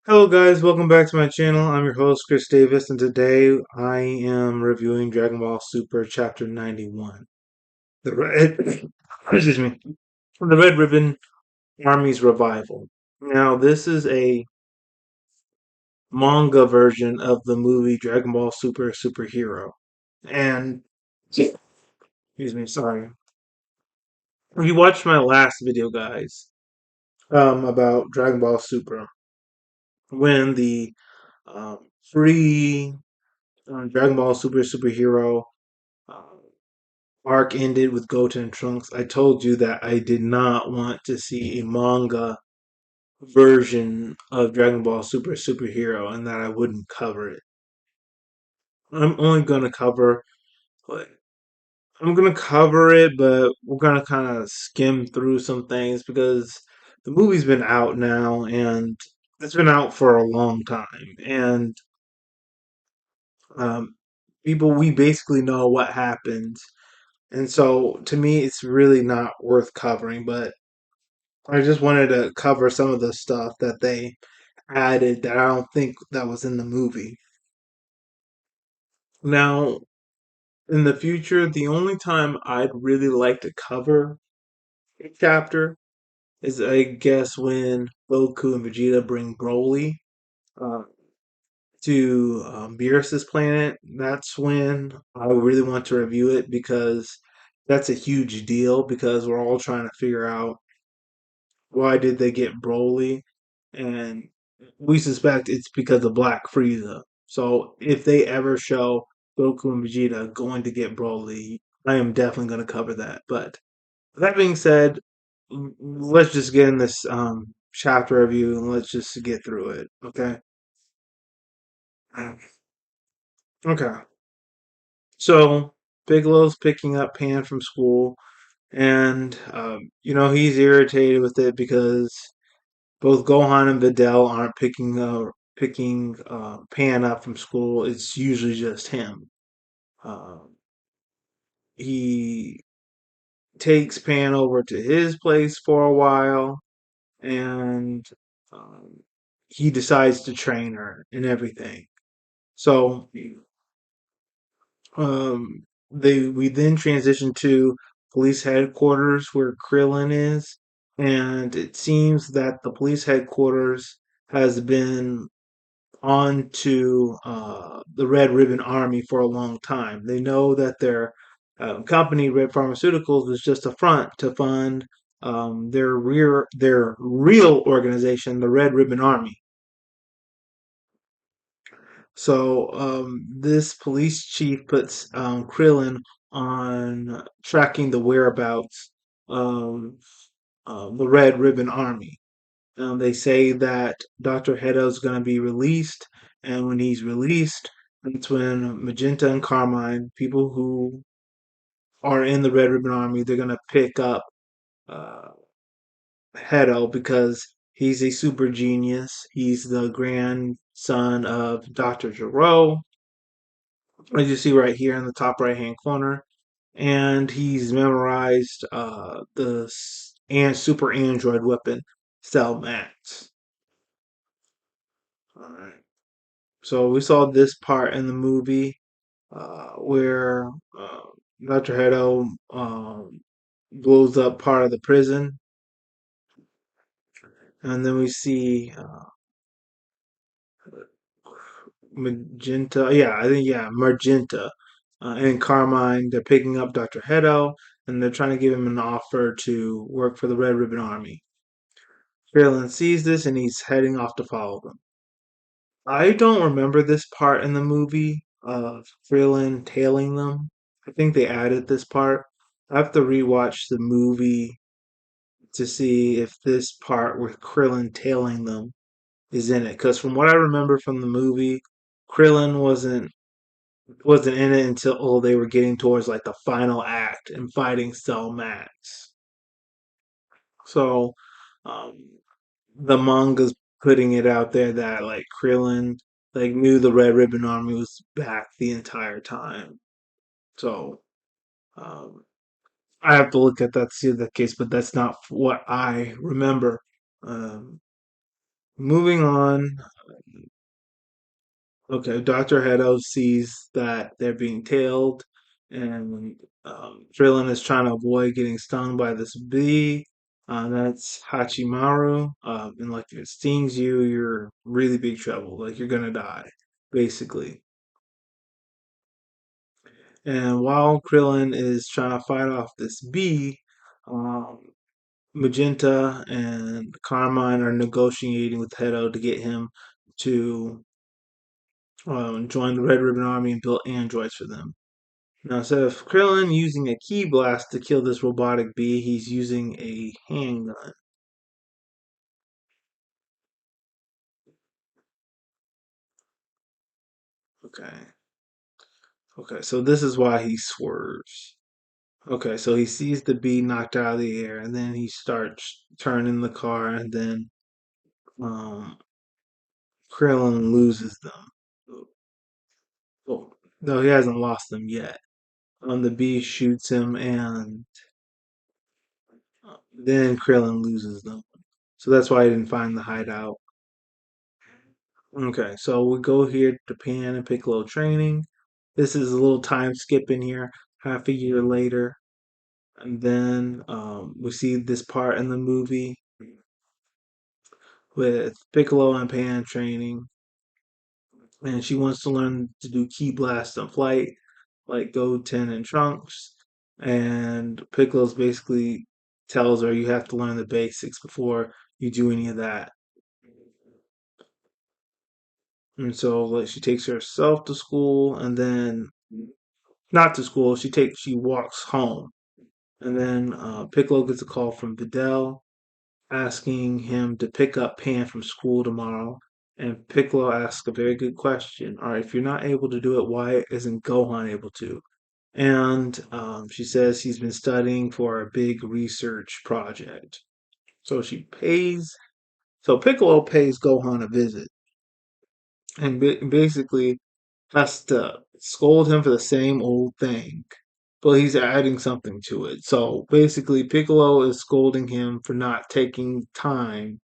Hello guys, welcome back to my channel. I'm your host Chris Davis, and today I am reviewing Dragon Ball Super Chapter 91. The Red excuse me. The Red Ribbon Army's Revival. Now, this is a manga version of the movie Dragon Ball Super Superhero. And excuse me, sorry. If you watched my last video, guys, about Dragon Ball Super, when the free Dragon Ball Super Superhero uh, arc ended with Goten and Trunks, I told you that I did not want to see a manga version of Dragon Ball Super Superhero and that I wouldn't cover it. I'm only going to cover, like, I'm going to cover it, but we're going to kind of skim through some things because the movie's been out now and it's been out for a long time. And um, we basically know what happens. And so to me, it's really not worth covering, but I just wanted to cover some of the stuff that they added that I don't think that was in the movie. Now, in the future, the only time I'd really like to cover a chapter is, I guess, when Goku and Vegeta bring Broly uh, to Beerus's planet. That's when I really want to review it because that's a huge deal because we're all trying to figure out why did they get Broly, and we suspect it's because of Black Frieza. So if they ever show Goku and Vegeta going to get Broly, I am definitely going to cover that. But that being said, let's just get in this chapter review and let's just get through it. Okay. Okay. So Bigelow's picking up Pan from school, and he's irritated with it because both Gohan and Videl aren't picking Pan up from school. It's usually just him. Uh, he takes Pan over to his place for a while, and um, he decides to train her and everything. So we then transition to police headquarters where Krillin is, and it seems that the police headquarters has been on to the Red Ribbon Army for a long time. They know that their company, Red Pharmaceuticals, was just a front to fund their real organization, the Red Ribbon Army. So this police chief puts Krillin on tracking the whereabouts of the Red Ribbon Army. They say that Dr. Heto's going to be released, and when he's released, that's when Magenta and Carmine, people who are in the Red Ribbon Army, they're going to pick up uh, Heto because he's a super genius. He's the grandson of Dr. Gero, as you see right here in the top right hand corner, and he's memorized and super android weapon, Cell Max. All right. So we saw this part in the movie where Dr. Hedo blows up part of the prison, and then we see Magenta. Yeah, I think Magenta and Carmine. They're picking up Dr. Hedo, and they're trying to give him an offer to work for the Red Ribbon Army. Krillin sees this, and he's heading off to follow them. I don't remember this part in the movie of Krillin tailing them. I think they added this part. I have to rewatch the movie to see if this part with Krillin tailing them is in it. Because from what I remember from the movie, Krillin wasn't in it until they were getting towards like the final act and fighting Cell Max. So um, the manga's putting it out there that like Krillin like knew the Red Ribbon Army was back the entire time. So um, I have to look at that to see the case, but that's not what I remember. Um, Moving on. Okay, Dr. Hedo sees that they're being tailed, and Krillin is trying to avoid getting stung by this bee. That's Hachimaru. And like, if it stings you, you're in really big trouble. Like, you're gonna die, basically. And while Krillin is trying to fight off this bee, um, Magenta and Carmine are negotiating with Hedo to get him to join the Red Ribbon Army and build androids for them. Now, instead of Krillin using a key blast to kill this robotic bee, he's using a handgun. Okay. Okay, so this is why he swerves. Okay, so he sees the bee knocked out of the air, and then he starts turning the car, and then um, Krillin loses them. Oh, no, he hasn't lost them yet. The bee shoots him, and then Krillin loses them. So that's why I didn't find the hideout. Okay, so we go here to Pan and Piccolo training. This is a little time skip in here, half a year later. And then we see this part in the movie with Piccolo and Pan training. And she wants to learn to do key blast on flight, like Goten and Trunks. And Piccolo's basically tells her you have to learn the basics before you do any of that. And so like she takes herself to school and then not to school. She walks home, and then Piccolo gets a call from Videl asking him to pick up Pan from school tomorrow. And Piccolo asks a very good question. All right, if you're not able to do it, why isn't Gohan able to? And she says he's been studying for a big research project. So she pays. So Piccolo pays Gohan a visit, and basically has to scold him for the same old thing, but he's adding something to it. So basically, Piccolo is scolding him for not taking time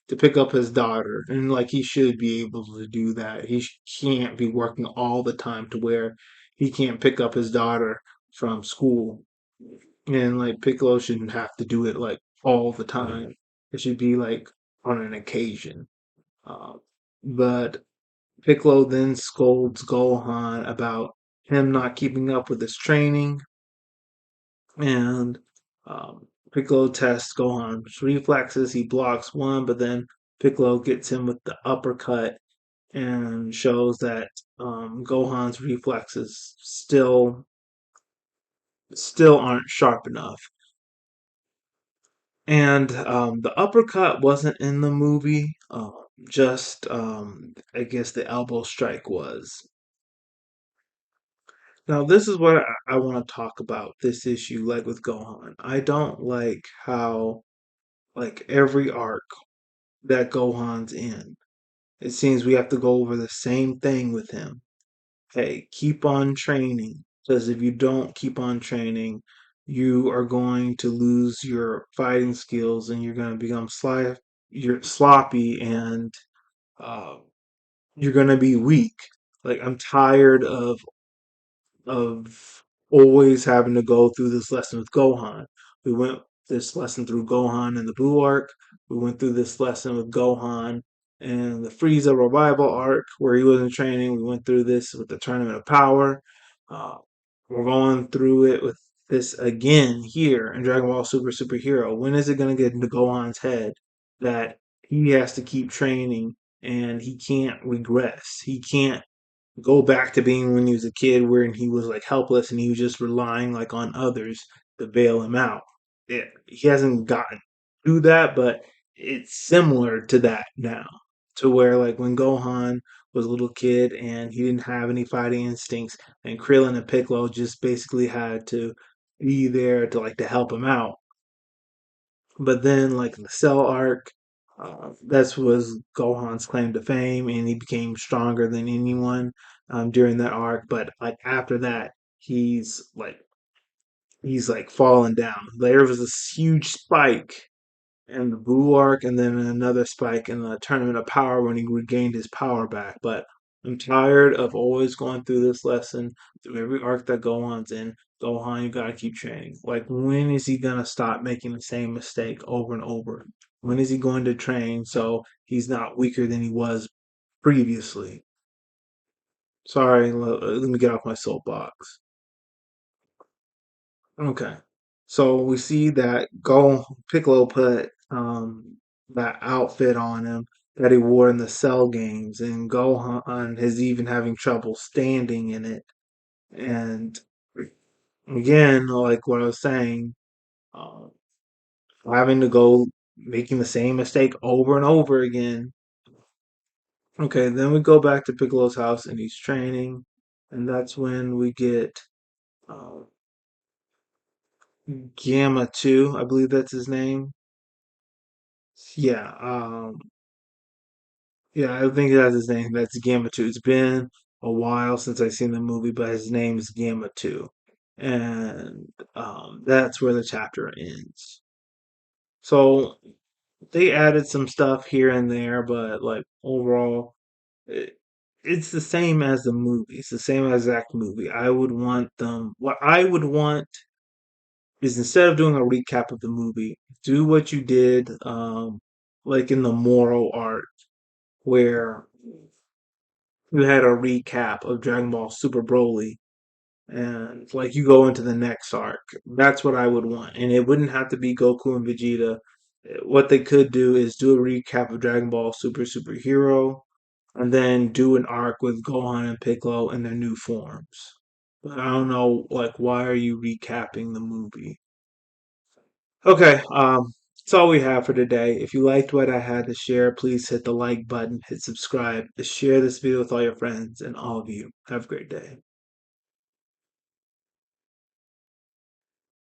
to pick up his daughter, and like he should be able to do that. He can't be working all the time to where he can't pick up his daughter from school, and like Piccolo shouldn't have to do it like all the time. It should be like on an occasion. Uh, but Piccolo then scolds Gohan about him not keeping up with his training, and Piccolo tests Gohan's reflexes. He blocks one, but then Piccolo gets him with the uppercut and shows that Gohan's reflexes still aren't sharp enough. And the uppercut wasn't in the movie. Just I guess the elbow strike was. Now, this is what I want to talk about this issue, like with Gohan. I don't like how, like, every arc that Gohan's in, it seems we have to go over the same thing with him. Hey, keep on training. Because if you don't keep on training, you are going to lose your fighting skills and you're going to become you're sloppy and uh, you're going to be weak. Like, I'm tired of always having to go through this lesson with Gohan. We went this lesson through Gohan in the Blue arc. We went through this lesson with Gohan and the Frieza revival arc where he was in training. We went through this with the Tournament of Power. Uh, we're going through it with this again here in Dragon Ball Super Superhero. When is it going to get into Gohan's head that he has to keep training and he can't regress? He can't go back to being when he was a kid where he was like helpless and he was just relying like on others to bail him out. He hasn't gotten through that, but it's similar to that now. To where like when Gohan was a little kid and he didn't have any fighting instincts and Krillin and Piccolo just basically had to be there to like to help him out. But then, like in the Cell arc, that was Gohan's claim to fame, and he became stronger than anyone during that arc. But like after that, he's like fallen down. There was this huge spike and the Blue Arc, and then another spike in the Tournament of Power when he regained his power back. But I'm tired of always going through this lesson through every arc that Gohan's in. Gohan, you gotta keep training. Like, when is he gonna stop making the same mistake over and over? When is he going to train so he's not weaker than he was previously? Sorry, let me get off my soapbox. Okay. So we see that Go Piccolo put that outfit on him that he wore in the Cell games, and Gohan is even having trouble standing in it. And again, like what I was saying, uh, having to go making the same mistake over and over again. Okay, then we go back to Piccolo's house and he's training, and that's when we get uh, Gamma 2, I believe that's his name. Yeah, yeah, I think that's his name. That's Gamma 2. It's been a while since I've seen the movie, but his name is Gamma 2. And that's where the chapter ends. So they added some stuff here and there, but like overall, it, it's the same as the movie. It's the same exact movie. I would want them. What I would want is, instead of doing a recap of the movie, do what you did, like in the moral art, where you had a recap of Dragon Ball Super Broly, and like you go into the next arc. That's what I would want, and it wouldn't have to be Goku and Vegeta. What they could do is do a recap of Dragon Ball Superhero, and then do an arc with Gohan and Piccolo in their new forms. But I don't know, like, why are you recapping the movie? Okay, that's all we have for today. If you liked what I had to share, please hit the like button, hit subscribe, share this video with all your friends, and all of you. Have a great day.